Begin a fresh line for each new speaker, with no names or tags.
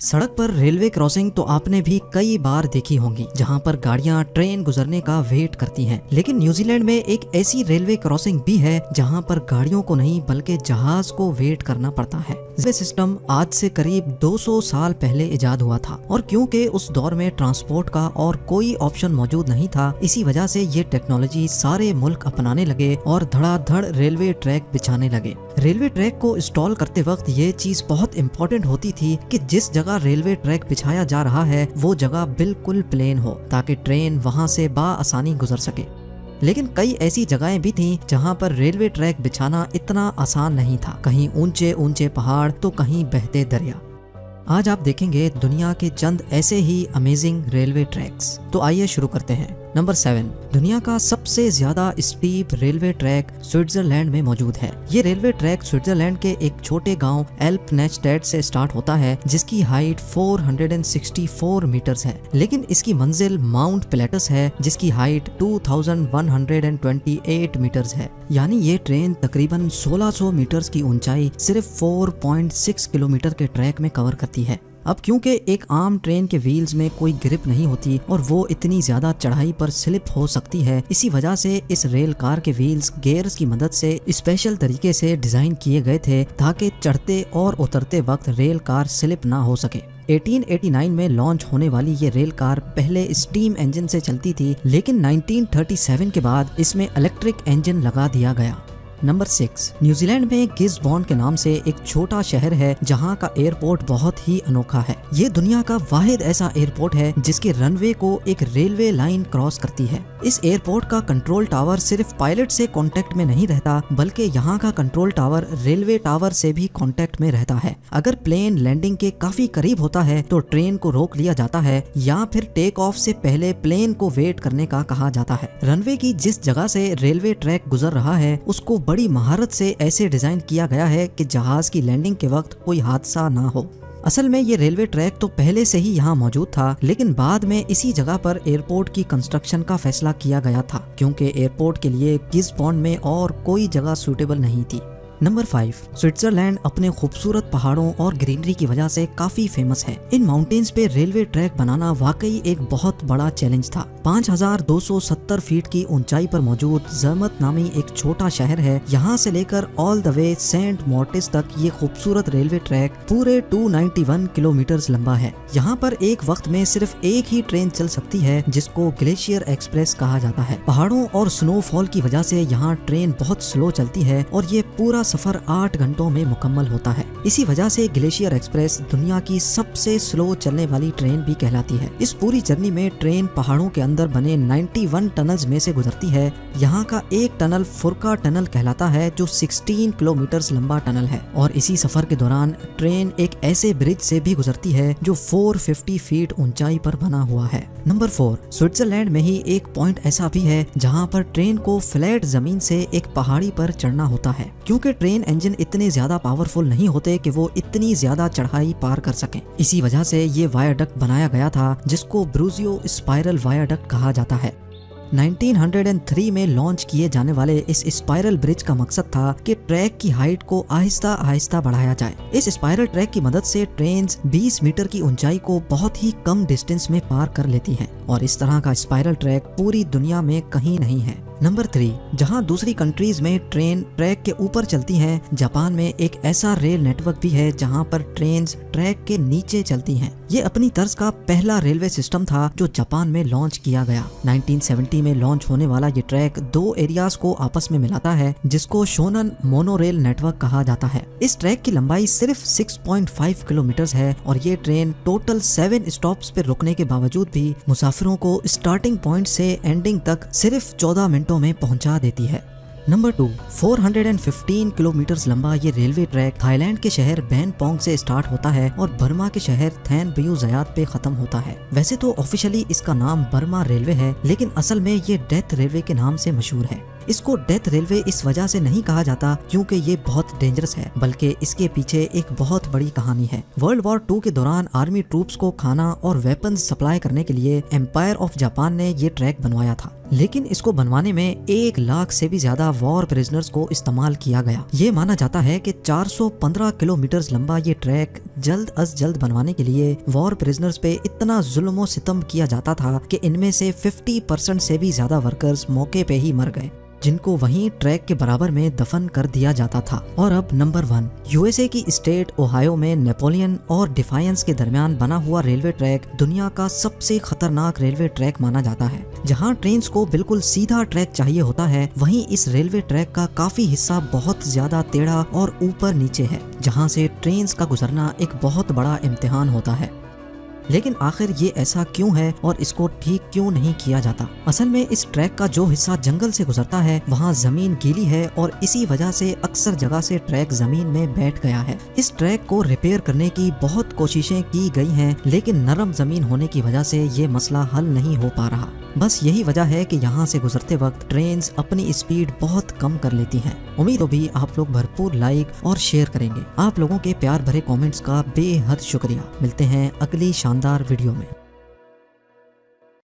सड़क पर railway crossing तो आपने भी कई बार देखी होंगी, जहां पर गाड़ियां ट्रेन गुजरने का वेट करती हैं। लेकिन न्यूजीलैंड में एक ऐसी रेलवे क्रॉसिंग भी है जहां पर गाड़ियों को नहीं बल्कि जहाज को वेट करना पड़ता है। रेलवे सिस्टम आज से करीब 200 साल पहले इजाद हुआ था और क्योंकि उस दौर में ट्रांसपोर्ट का और कोई ऑप्शन मौजूद नहीं था, इसी वजह से ये टेक्नोलॉजी सारे मुल्क अपनाने लगे और धड़ाधड़ रेलवे ट्रैक बिछाने लगे। रेलवे ट्रैक को इंस्टॉल करते वक्त ये चीज बहुत इंपॉर्टेंट होती थी कि जिस जगह रेलवे ट्रैक बिछाया जा रहा है वो जगह बिल्कुल प्लेन हो ताकि ट्रेन वहां से बाआसानी गुजर सके। लेकिन कई ऐसी जगहें भी थीं जहां पर रेलवे ट्रैक बिछाना इतना आसान नहीं था। कहीं ऊंचे ऊंचे पहाड़ तो कहीं बहते दरिया। आज आप देखेंगे दुनिया के चंद ऐसे ही अमेजिंग रेलवे ट्रैक्स। तो आइए शुरू करते हैं। नंबर 7, दुनिया का सबसे ज्यादा स्टीप रेलवे ट्रैक स्विट्जरलैंड में मौजूद है। ये रेलवे ट्रैक स्विट्जरलैंड के एक छोटे गांव एल्पनेस्टेड से स्टार्ट होता है, जिसकी हाइट 464 मीटर्स है। लेकिन इसकी मंजिल माउंट पिलेटस है, जिसकी हाइट 2128 मीटर्स है। यानी ये ट्रेन तकरीबन 1600 मीटर्स की ऊंचाई सिर्फ 4.6 किलोमीटर के ट्रैक में कवर करती है। अब क्योंकि एक आम ट्रेन के व्हील्स में कोई ग्रिप नहीं होती और वो इतनी ज्यादा चढ़ाई पर स्लिप हो सकती है, इसी वजह से इस रेल कार के व्हील्स गियर्स की मदद से स्पेशल तरीके से डिजाइन किए गए थे ताकि चढ़ते और उतरते वक्त रेल कार स्लिप ना हो सके। 1889 में लॉन्च होने वाली ये रेल कार पहले स्टीम इंजन से चलती थी, लेकिन 1937 के बाद इसमें इलेक्ट्रिक इंजन लगा दिया गया। नंबर 6, न्यूजीलैंड में गिसबॉर्न के नाम से एक छोटा शहर है जहां का एयरपोर्ट बहुत ही अनोखा है। ये दुनिया का वाहिद ऐसा एयरपोर्ट है जिसके रनवे को एक रेलवे लाइन क्रॉस करती है। इस एयरपोर्ट का कंट्रोल टावर सिर्फ पायलट से कांटेक्ट में नहीं रहता, बल्कि यहाँ का कंट्रोल टावर रेलवे टावर से भी कांटेक्ट में रहता है। अगर प्लेन लैंडिंग के काफी करीब होता है तो ट्रेन को रोक लिया जाता है या फिर टेक ऑफ से पहले प्लेन को वेट करने का कहा जाता है। रनवे की जिस जगह से रेलवे ट्रैक गुजर रहा है उसको बड़ी महारत से ऐसे डिजाइन किया गया है कि जहाज की लैंडिंग के वक्त कोई हादसा ना हो। असल में ये रेलवे ट्रैक तो पहले से ही यहाँ मौजूद था, लेकिन बाद में इसी जगह पर एयरपोर्ट की कंस्ट्रक्शन का फैसला किया गया था क्योंकि एयरपोर्ट के लिए गिसबॉर्न में और कोई जगह सूटेबल नहीं थी। नंबर 5, स्विट्जरलैंड अपने खूबसूरत पहाड़ों और ग्रीनरी की वजह से काफी फेमस है। इन माउंटेन्स पे रेलवे ट्रैक बनाना वाकई एक बहुत बड़ा चैलेंज था। 5270 फीट की ऊंचाई पर मौजूद ज़र्मत नामी एक छोटा शहर है। यहाँ से लेकर all the way Saint Martin's तक ये खूबसूरत रेलवे ट्रैक पूरे 291 किलोमीटर लंबा है। यहाँ पर एक वक्त में सिर्फ एक ही ट्रेन चल सकती है जिसको ग्लेशियर एक्सप्रेस कहा जाता है। पहाड़ों और स्नोफॉल की वजह से यहाँ ट्रेन बहुत स्लो चलती है और ये पूरा सफर 8 घंटों में मुकम्मल होता है। इसी वजह से ग्लेशियर एक्सप्रेस दुनिया की सबसे स्लो चलने वाली ट्रेन भी कहलाती है। इस पूरी जर्नी में ट्रेन पहाड़ों के अंदर बने 91 टनल्स में से गुजरती है। यहाँ का एक टनल फुरका टनल कहलाता है जो 16 किलोमीटर लंबा टनल है और इसी सफर के दौरान ट्रेन एक ऐसे ब्रिज से भी गुजरती है जो 450 फीट ऊंचाई पर बना हुआ है। नंबर 4, स्विट्जरलैंड में ही एक पॉइंट ऐसा भी है जहाँ पर ट्रेन को फ्लैट जमीन से एक पहाड़ी पर चढ़ना होता है क्योंकि ट्रेन इंजन इतने ज्यादा पावरफुल नहीं होते कि वो इतनी ज्यादा चढ़ाई पार कर सकें। इसी वजह से ये वायाडक्ट बनाया गया था जिसको ब्रूजियो स्पाइरल वायाडक्ट कहा जाता है। 1903 में लॉन्च किए जाने वाले इस स्पाइरल ब्रिज का मकसद था कि ट्रैक की हाइट को आहिस्ता आहिस्ता बढ़ाया जाए। इस स्पाइरल ट्रैक की मदद से ट्रेन्स 20 मीटर की ऊंचाई को बहुत ही कम डिस्टेंस में पार कर लेती हैं और इस तरह का स्पाइरल ट्रैक पूरी दुनिया में कहीं नहीं है। नंबर 3, जहां दूसरी कंट्रीज में ट्रेन ट्रैक के ऊपर चलती हैं, जापान में एक ऐसा रेल नेटवर्क भी है जहां पर ट्रेन्स ट्रैक के नीचे चलती हैं। ये अपनी तर्ज का पहला रेलवे सिस्टम था जो जापान में लॉन्च किया गया। 1970 में लॉन्च होने वाला ये ट्रैक 2 एरियाज को आपस में मिलाता है जिसको शोनन मोनोरेल नेटवर्क कहा जाता है। इस ट्रैक की लंबाई सिर्फ 6.5 किलोमीटर है और ये ट्रेन टोटल 7 स्टॉप्स पे रुकने के बावजूद भी मुसाफिरों को स्टार्टिंग पॉइंट से एंडिंग तक सिर्फ 14 मिनटों में पहुंचा देती है। नंबर 2, 415 किलोमीटर लंबा ये रेलवे ट्रैक थाईलैंड के शहर बैनपोंग से स्टार्ट होता है और बर्मा के शहर थैन बियू जयात पे खत्म होता है। वैसे तो ऑफिशियली इसका नाम बर्मा रेलवे है, लेकिन असल में ये डेथ रेलवे के नाम से मशहूर है। इसको डेथ रेलवे इस वजह से नहीं कहा जाता क्योंकि ये बहुत डेंजरस है, बल्कि इसके पीछे एक बहुत बड़ी कहानी है। वर्ल्ड वॉर 2 के दौरान आर्मी ट्रूप्स को खाना और वेपन्स सप्लाई करने के लिए एम्पायर ऑफ जापान ने ये ट्रैक बनवाया था, लेकिन इसको बनवाने में 1 लाख से भी ज्यादा वॉर प्रिजनर्स को इस्तेमाल किया गया। ये माना जाता है कि 415 किलोमीटर लंबा ये ट्रैक जल्द अज जल्द बनवाने के लिए वॉर प्रिजनर्स पे इतना जुल्म सितम किया जाता था कि इनमें से 50% से भी ज्यादा वर्कर्स मौके पे ही मर गए, जिनको वहीं ट्रैक के बराबर में दफन कर दिया जाता था। और अब नंबर 1, यूएसए की स्टेट ओहायो में नेपोलियन और डिफायंस के दरमियान बना हुआ रेलवे ट्रैक दुनिया का सबसे खतरनाक रेलवे ट्रैक माना जाता है। जहां ट्रेन्स को बिल्कुल सीधा ट्रैक चाहिए होता है, वहीं इस रेलवे ट्रैक का काफी हिस्सा बहुत ज्यादा टेढ़ा और ऊपर नीचे है, जहां से ट्रेन्स का गुजरना एक बहुत बड़ा इम्तिहान होता है। लेकिन आखिर ये ऐसा क्यों है और इसको ठीक क्यों नहीं किया जाता? असल में इस ट्रैक का जो हिस्सा जंगल से गुजरता है वहाँ जमीन गीली है और इसी वजह से अक्सर जगह से ट्रैक जमीन में बैठ गया है। इस ट्रैक को रिपेयर करने की बहुत कोशिशें की गई हैं, लेकिन नरम जमीन होने की वजह से ये मसला हल नहीं हो पा रहा। बस यही वजह है कि यहाँ से गुजरते वक्त ट्रेन्स अपनी स्पीड बहुत कम कर लेती हैं। उम्मीद हो भी आप लोग भरपूर लाइक और शेयर करेंगे। आप लोगों के प्यार भरे कमेंट्स का बेहद शुक्रिया। मिलते हैं अगली शानदार वीडियो में।